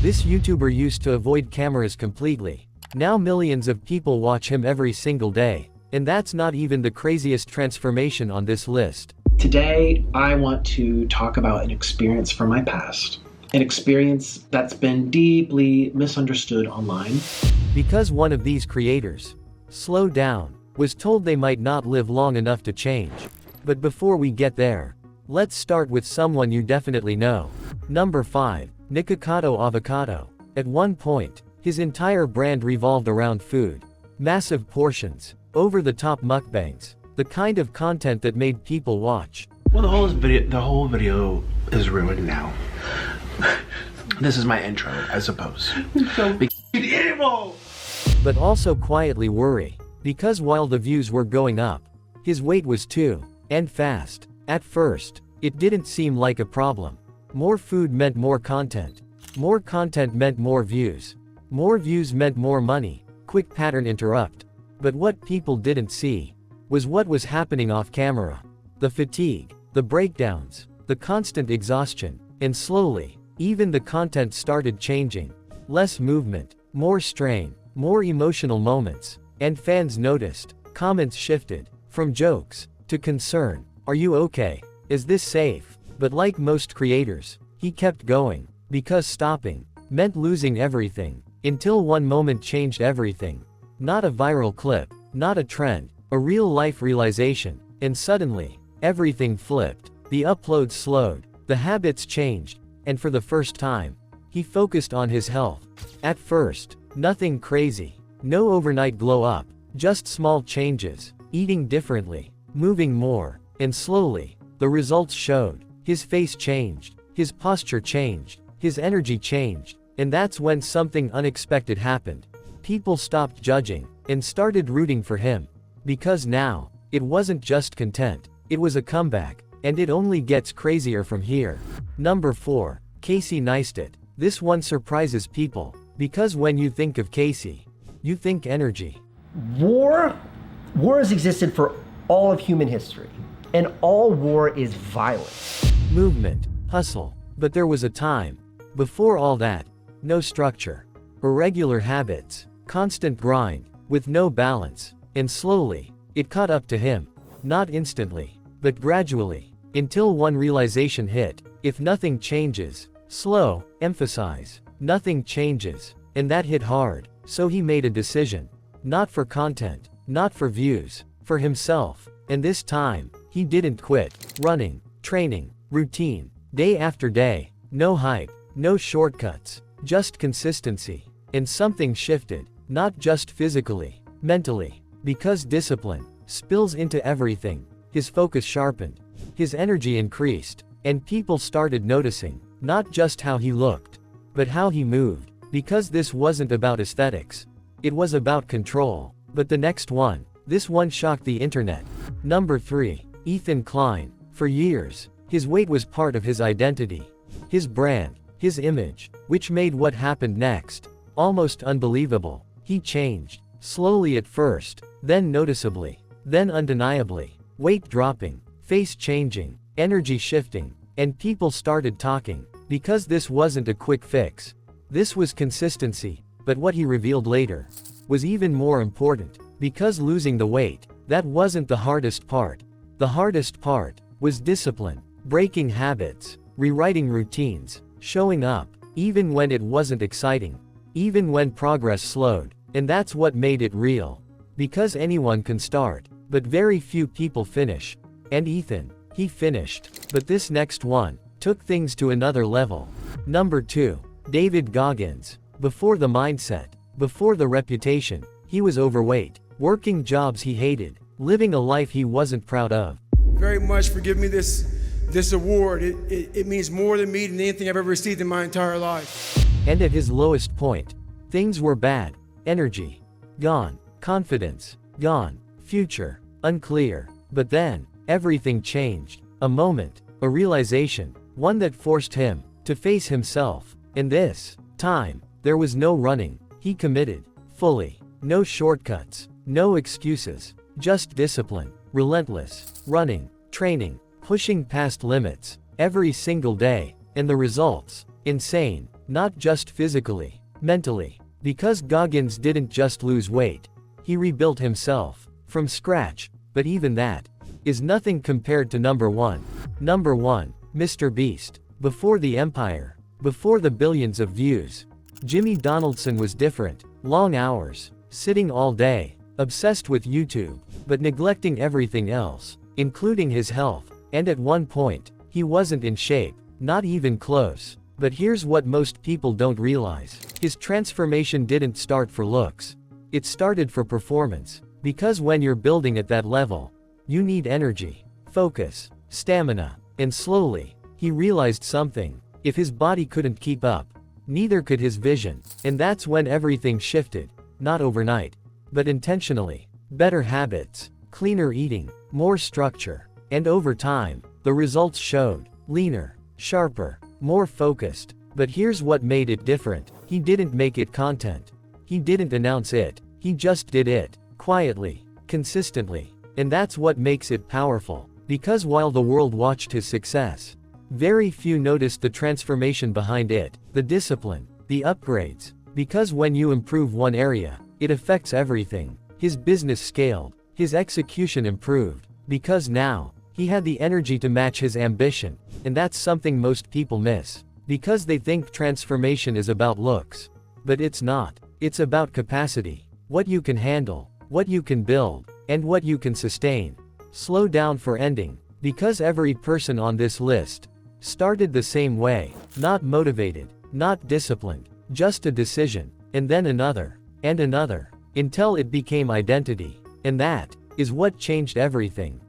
This YouTuber used to avoid cameras completely. Now millions of people watch him every single day. And that's not even the craziest transformation on this list. Today, I want to talk about an experience from my past. An experience that's been deeply misunderstood online. Because one of these creators, Slow Down, was told they might not live long enough to change. But before we get there, let's start with someone you definitely know. Number 5. Nikocado Avocado. At one point, his entire brand revolved around food. Massive portions, over-the-top mukbangs, the kind of content that made people watch. Well, the whole video is ruined now. This is my intro, I suppose. So evil! But also quietly worry, because while the views were going up, his weight was too, and fast. At first, it didn't seem like a problem. More food meant more content. More content meant more views. More views meant more money. Quick pattern interrupt. But what people didn't see was what was happening off camera. The fatigue, the breakdowns, the constant exhaustion, and slowly, even the content started changing. Less movement, more strain, more emotional moments. And fans noticed. Comments shifted from jokes to concern. Are you okay? Is this safe? But like most creators, he kept going, because stopping meant losing everything, until one moment changed everything. Not a viral clip, not a trend, a real-life realization, and suddenly, everything flipped. The uploads slowed, the habits changed, and for the first time, he focused on his health. At first, nothing crazy, no overnight glow-up, just small changes, eating differently, moving more, and slowly, the results showed. His face changed, his posture changed, his energy changed, and that's when something unexpected happened. People stopped judging, and started rooting for him. Because now, it wasn't just content, it was a comeback, and it only gets crazier from here. Number 4. Casey Neistat. This one surprises people, because when you think of Casey, you think energy. War has existed for all of human history, and all war is violence. Movement, hustle. But there was a time, before all that, no structure, irregular habits, constant grind, with no balance, and slowly, it caught up to him. Not instantly, but gradually, until one realization hit: if nothing changes, emphasize, nothing changes, and that hit hard. So he made a decision. Not for content, not for views, for himself. And this time, he didn't quit. Running, training, routine, day after day, no hype, no shortcuts, just consistency. And something shifted, not just physically, mentally, because discipline spills into everything. His focus sharpened, his energy increased, and people started noticing, not just how he looked, but how he moved, because this wasn't about aesthetics. It was about control. But the next one, this one shocked the internet. Number 3. Ethan Klein. For years, his weight was part of his identity, his brand, his image, which made what happened next almost unbelievable. He changed, slowly at first, then noticeably, then undeniably. Weight dropping, face changing, energy shifting, and people started talking, because this wasn't a quick fix. This was consistency. But what he revealed later was even more important, because losing the weight, that wasn't the hardest part. The hardest part was discipline, breaking habits, rewriting routines, showing up, even when it wasn't exciting, even when progress slowed. And that's what made it real. Because anyone can start, but very few people finish. And Ethan, he finished. But this next one took things to another level. Number 2. David Goggins. Before the mindset, before the reputation, he was overweight, working jobs he hated, living a life he wasn't proud of. Very much for giving me this award. It means more to me than anything I've ever received in my entire life. And at his lowest point, things were bad. Energy gone, confidence gone, future unclear. But then, everything changed. A moment, a realization, one that forced him to face himself. And this time, there was no running. He committed fully. No shortcuts, no excuses, just discipline, relentless, running, training, pushing past limits, every single day. And the results, insane. Not just physically, mentally. Because Goggins didn't just lose weight. He rebuilt himself. From scratch. But even that is nothing compared to number 1. Number 1, Mr. Beast. Before the empire. Before the billions of views. Jimmy Donaldson was different. Long hours. Sitting all day. Obsessed with YouTube. But neglecting everything else. Including his health. And at one point, he wasn't in shape. Not even close. But here's what most people don't realize. His transformation didn't start for looks. It started for performance. Because when you're building at that level, you need energy, focus, stamina, and slowly, he realized something. If his body couldn't keep up, neither could his vision. And that's when everything shifted. Not overnight, but intentionally. Better habits, cleaner eating, more structure. And over time, the results showed. Leaner, sharper, more focused. But here's what made it different. He didn't make it content. He didn't announce it. He just did it. Quietly, consistently. And that's what makes it powerful. Because while the world watched his success, very few noticed the transformation behind it, the discipline, the upgrades. Because when you improve one area, it affects everything. His business scaled, his execution improved. Because now, he had the energy to match his ambition. And that's something most people miss. Because they think transformation is about looks. But it's not. It's about capacity. What you can handle. What you can build, and what you can sustain. Slow down for ending, because every person on this list started the same way, not motivated, not disciplined, just a decision, and then another, and another, until it became identity. And that is what changed everything.